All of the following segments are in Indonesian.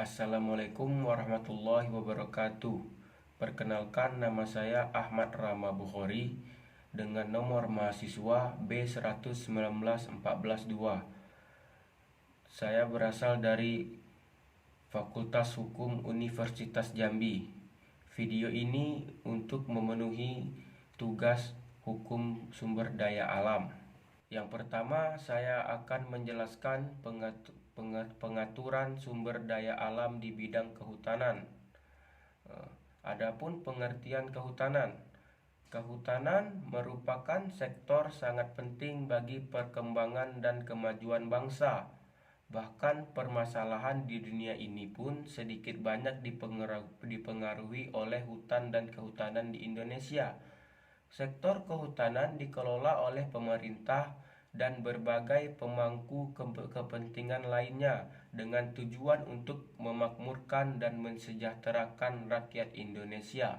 Assalamualaikum warahmatullahi wabarakatuh. Perkenalkan, nama saya Ahmad Rama Bukhari dengan nomor mahasiswa B1191412. Saya berasal dari Fakultas Hukum Universitas Jambi. Video ini untuk memenuhi tugas hukum sumber daya alam. Yang pertama, saya akan menjelaskan pengaturan sumber daya alam di bidang kehutanan. Adapun pengertian kehutanan. Kehutanan merupakan sektor sangat penting bagi perkembangan dan kemajuan bangsa. Bahkan permasalahan di dunia ini pun sedikit banyak dipengaruhi oleh hutan dan kehutanan di Indonesia. Sektor kehutanan dikelola oleh pemerintah dan berbagai pemangku kepentingan lainnya dengan tujuan untuk memakmurkan dan mensejahterakan rakyat Indonesia.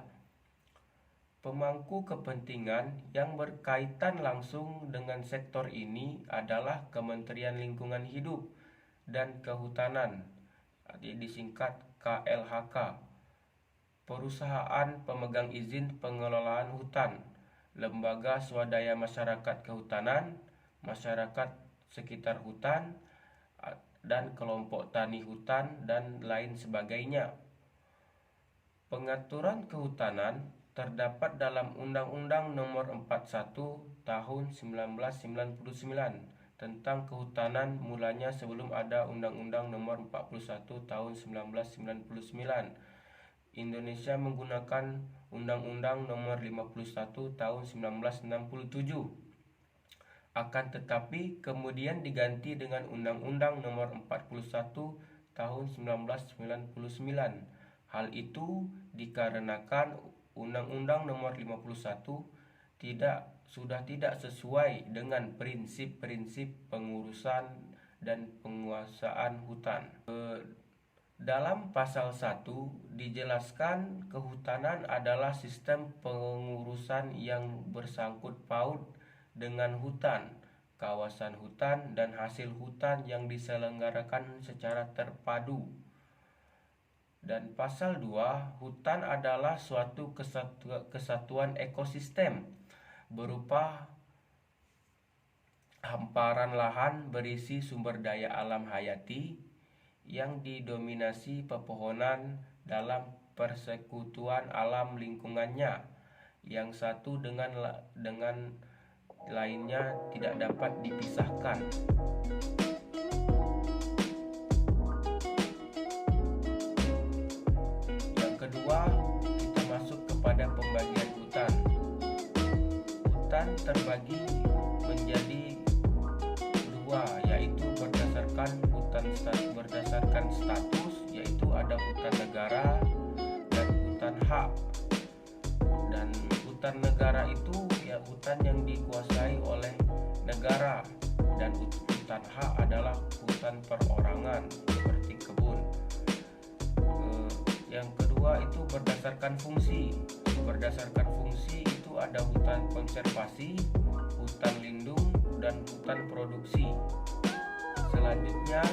Pemangku kepentingan yang berkaitan langsung dengan sektor ini adalah Kementerian Lingkungan Hidup dan Kehutanan, disingkat KLHK, perusahaan pemegang izin pengelolaan hutan, lembaga swadaya masyarakat kehutanan, masyarakat sekitar hutan, dan kelompok tani hutan, dan lain sebagainya. Pengaturan kehutanan terdapat dalam Undang-Undang Nomor 41 Tahun 1999 tentang kehutanan, mulanya sebelum ada Undang-Undang Nomor 41 Tahun 1999. Indonesia menggunakan Undang-Undang Nomor 51 Tahun 1967. Akan tetapi kemudian diganti dengan Undang-Undang Nomor 41 Tahun 1999. Hal itu dikarenakan Undang-Undang Nomor 51 sudah tidak sesuai dengan prinsip-prinsip pengurusan dan penguasaan hutan. Dalam pasal 1 dijelaskan kehutanan adalah sistem pengurusan yang bersangkut paut dengan hutan, kawasan hutan, dan hasil hutan yang diselenggarakan secara terpadu. Dan pasal 2, hutan adalah suatu kesatuan ekosistem berupa hamparan lahan berisi sumber daya alam hayati yang didominasi pepohonan dalam persekutuan alam lingkungannya, yang satu dengan lainnya tidak dapat dipisahkan. Yang kedua, kita masuk kepada pembagian hutan. Hutan terbagi menjadi dua, yaitu berdasarkan status, yaitu ada hutan negara dan hutan hak. Dan hutan negara itu ya hutan yang dikuasai oleh negara, dan hutan hak adalah hutan perorangan seperti kebun. Yang kedua itu berdasarkan fungsi. Berdasarkan fungsi itu ada hutan konservasi, hutan lindung, dan hutan produksi. Selanjutnya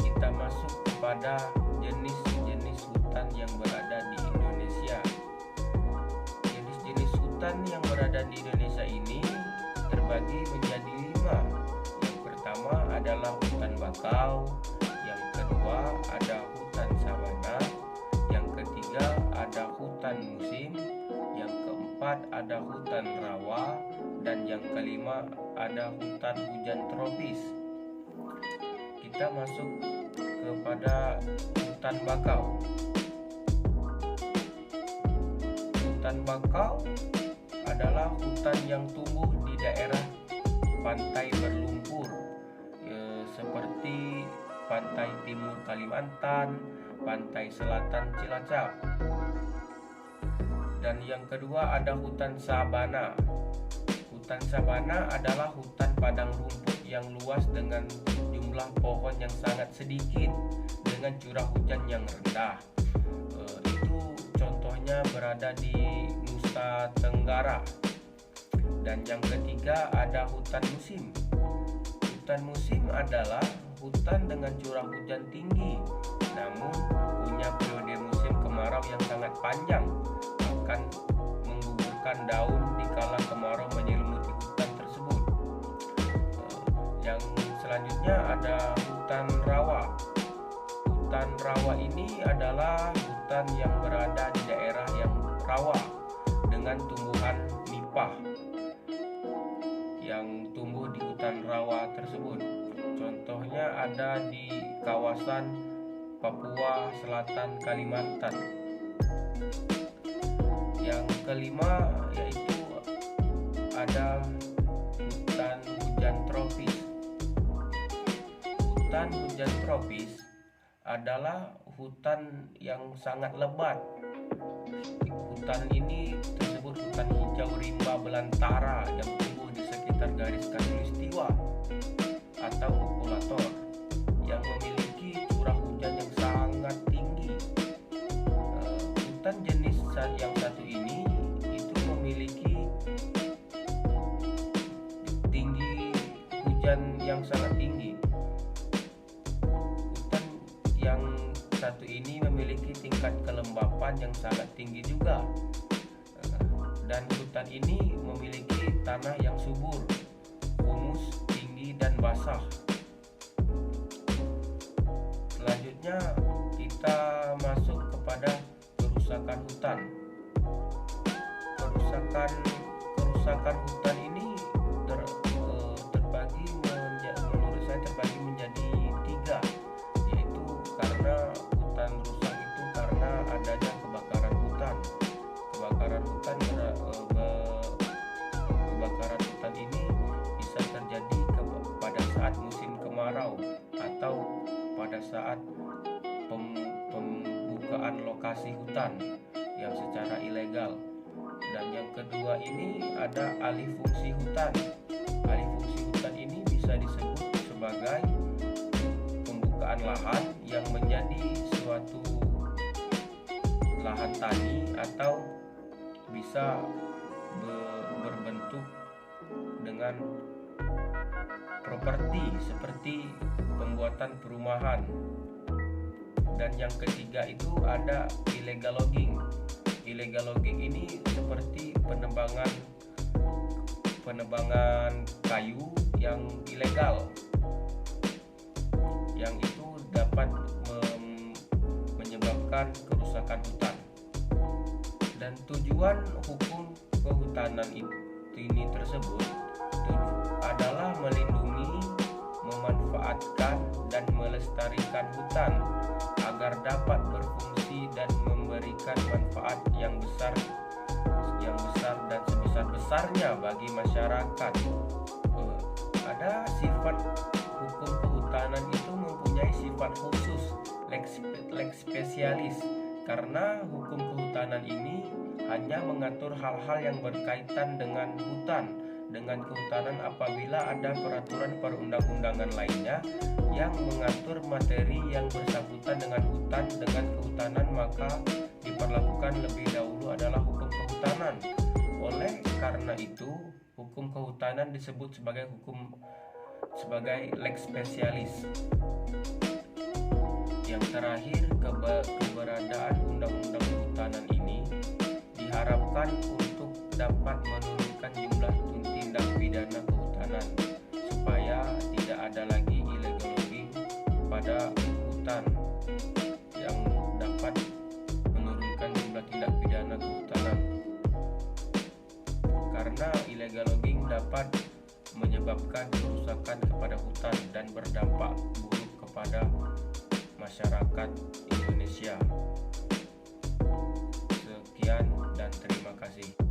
kita masuk kepada jenis-jenis hutan yang berada di Indonesia. Jenis-jenis hutan yang berada di Indonesia ini terbagi menjadi 5. Yang pertama adalah hutan bakau, yang kedua ada hutan sabana, yang ketiga ada hutan musim, yang keempat ada hutan rawa, dan yang kelima ada hutan hujan tropis. Kita masuk kepada hutan bakau. Hutan bakau adalah hutan yang tumbuh di daerah pantai berlumpur, seperti pantai timur Kalimantan, pantai selatan Cilacap. Dan yang kedua ada hutan sabana. Hutan sabana adalah hutan padang rumput yang luas dengan jumlah pohon yang sangat sedikit dengan curah hujan yang rendah. Itu contohnya berada di Nusa Tenggara. Dan yang ketiga ada hutan musim. Hutan musim adalah hutan dengan curah hujan tinggi, namun panjang akan menggugurkan daun dikala kemarau menyelimuti hutan tersebut. Yang selanjutnya ada hutan rawa. Hutan rawa ini adalah hutan yang berada di daerah yang rawa dengan tumbuhan nipah yang tumbuh di hutan rawa tersebut. Contohnya ada di kawasan Papua Selatan, Kalimantan. Yang kelima yaitu ada hutan hujan tropis. Hutan hujan tropis adalah hutan yang sangat lebat. Hutan ini tersebut hutan hijau rimba belantara yang tumbuh di sekitar garis khatulistiwa atau ekwator, yang memiliki curah hujan yang sangat tinggi. Hutan jenis yang satu ini itu memiliki tinggi hujan yang sangat tinggi. Hutan yang satu ini memiliki tingkat kelembapan yang sangat tinggi juga. Dan hutan ini memiliki tanah yang subur, humus tinggi dan basah. Selanjutnya kita masuk kepada kerusakan hutan. Kerusakan hutan ini terbagi menurut saya terbagi menjadi 3, yaitu karena hutan rusak itu karena adanya kebakaran hutan. Kebakaran hutan ini bisa terjadi pada saat musim kemarau atau pada saat pembukaan lokasi hutan yang secara ilegal. Dan yang kedua ini ada alih fungsi hutan. Alih fungsi hutan ini bisa disebut sebagai pembukaan lahan yang menjadi suatu lahan tani atau bisa berbentuk dengan properti seperti pembuatan perumahan. Dan yang ketiga itu ada illegal logging. Illegal logging ini seperti penebangan kayu yang ilegal, yang itu dapat menyebabkan kerusakan hutan. Dan tujuan hukum kehutanan ini tersebut adalah melindungi, memanfaatkan, dan melestarikan hutan agar dapat berfungsi dan memberikan manfaat yang besar dan sebesar-besarnya bagi masyarakat. Ada sifat hukum kehutanan itu mempunyai sifat khusus, lex spesialis, karena hukum kehutanan ini hanya mengatur hal-hal yang berkaitan dengan kehutanan apabila ada peraturan perundang-undangan lainnya yang mengatur materi yang bersangkutan dengan kehutanan, maka diperlakukan lebih dahulu adalah hukum kehutanan. Oleh karena itu, hukum kehutanan disebut sebagai lex spesialis. Yang terakhir, keberadaan undang-undang kehutanan ini diharapkan untuk dapat menurunkan jumlah tindak pidana kehutanan supaya tidak ada lagi illegal logging pada hutan, yang dapat menurunkan jumlah tindak pidana kehutanan. Karena illegal logging dapat menyebabkan kerusakan kepada hutan dan berdampak buruk kepada masyarakat Indonesia. Sekian dan terima kasih.